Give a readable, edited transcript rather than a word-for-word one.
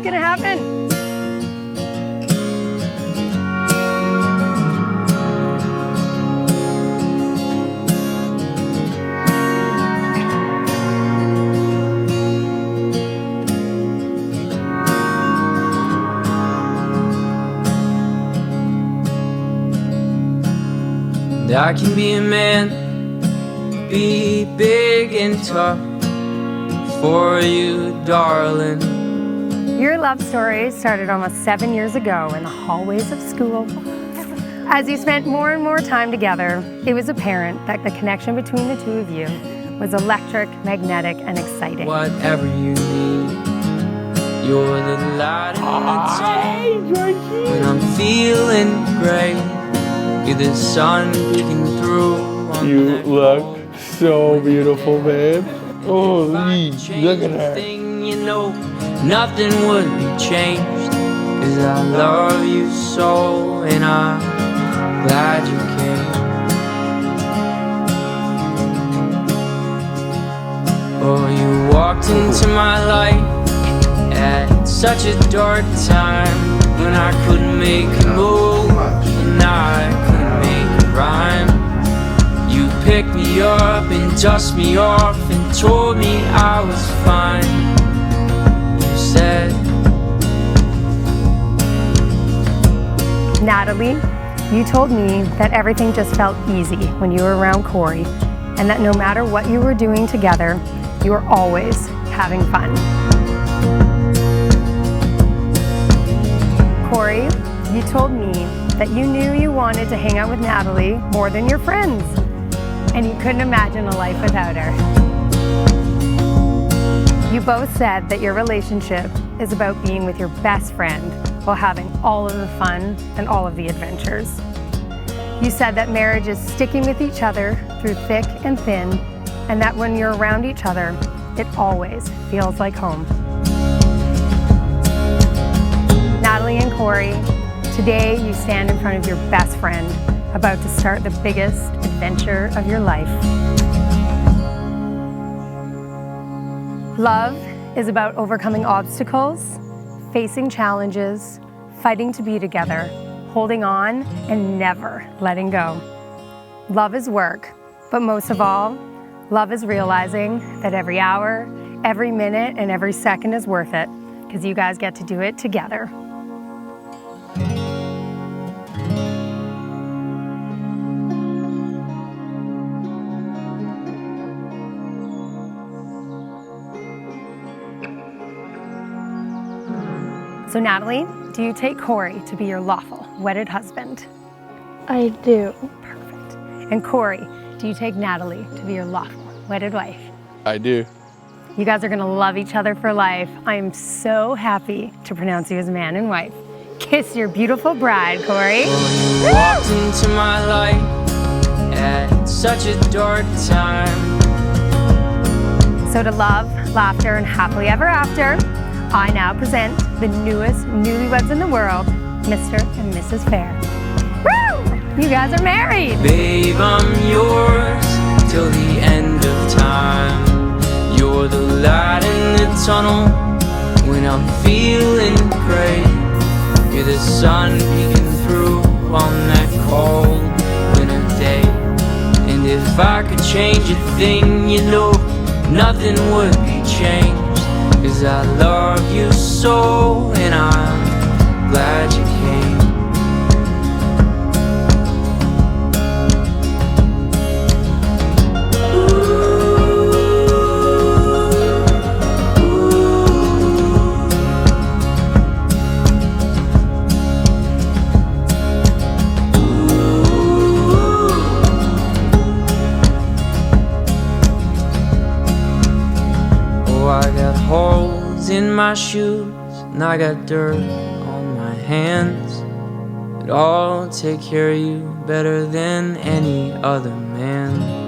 gonna happen. I can be a man, be big and tough for you, darling. Your love story started almost 7 years ago in the hallways of school. As you spent more and more time together, it was apparent that the connection between the two of you was electric, magnetic, and exciting. Whatever you need, you're the light in the tunnel. When I'm feeling great, you're the sun peeking through. You look so beautiful, babe. Oh, look at her. You know, nothing would be changed, 'cause I love you so, and I'm glad you came. Oh, you walked into my life at such a dark time, when I couldn't make a move, and I couldn't make a rhyme. You picked me up and dusted me off and told me I was fine. You said, Natalie, you told me that everything just felt easy when you were around Cory, and that no matter what you were doing together, you were always having fun. Cory, you told me that you knew you wanted to hang out with Natalie more than your friends, and you couldn't imagine a life without her. You both said that your relationship is about being with your best friend while having all of the fun and all of the adventures. You said that marriage is sticking with each other through thick and thin, and that when you're around each other, it always feels like home. Natalie and Cory, today you stand in front of your best friend, about to start the biggest adventure of your life. Love is about overcoming obstacles, facing challenges, fighting to be together, holding on, and never letting go. Love is work, but most of all, love is realizing that every hour, every minute, and every second is worth it, because you guys get to do it together. So Natalie, do you take Cory to be your lawful, wedded husband? I do. Perfect. And Cory, do you take Natalie to be your lawful, wedded wife? I do. You guys are gonna love each other for life. I am so happy to pronounce you as man and wife. Kiss your beautiful bride, Cory. well, you walked into my life at such a dark time. So to love, laughter, and happily ever after, I now present the newest newlyweds in the world, Mr. and Mrs. Fair. Woo! You guys are married! Babe, I'm yours till the end of time. You're the light in the tunnel when I'm feeling great. You're the sun peeking through on that cold winter day. And if I could change a thing, you know, nothing would be changed. 'Cause I love you so, and I'm glad you came. Oh, I got holes in my shoes, and I got dirt on my hands, but I'll take care of you better than any other man.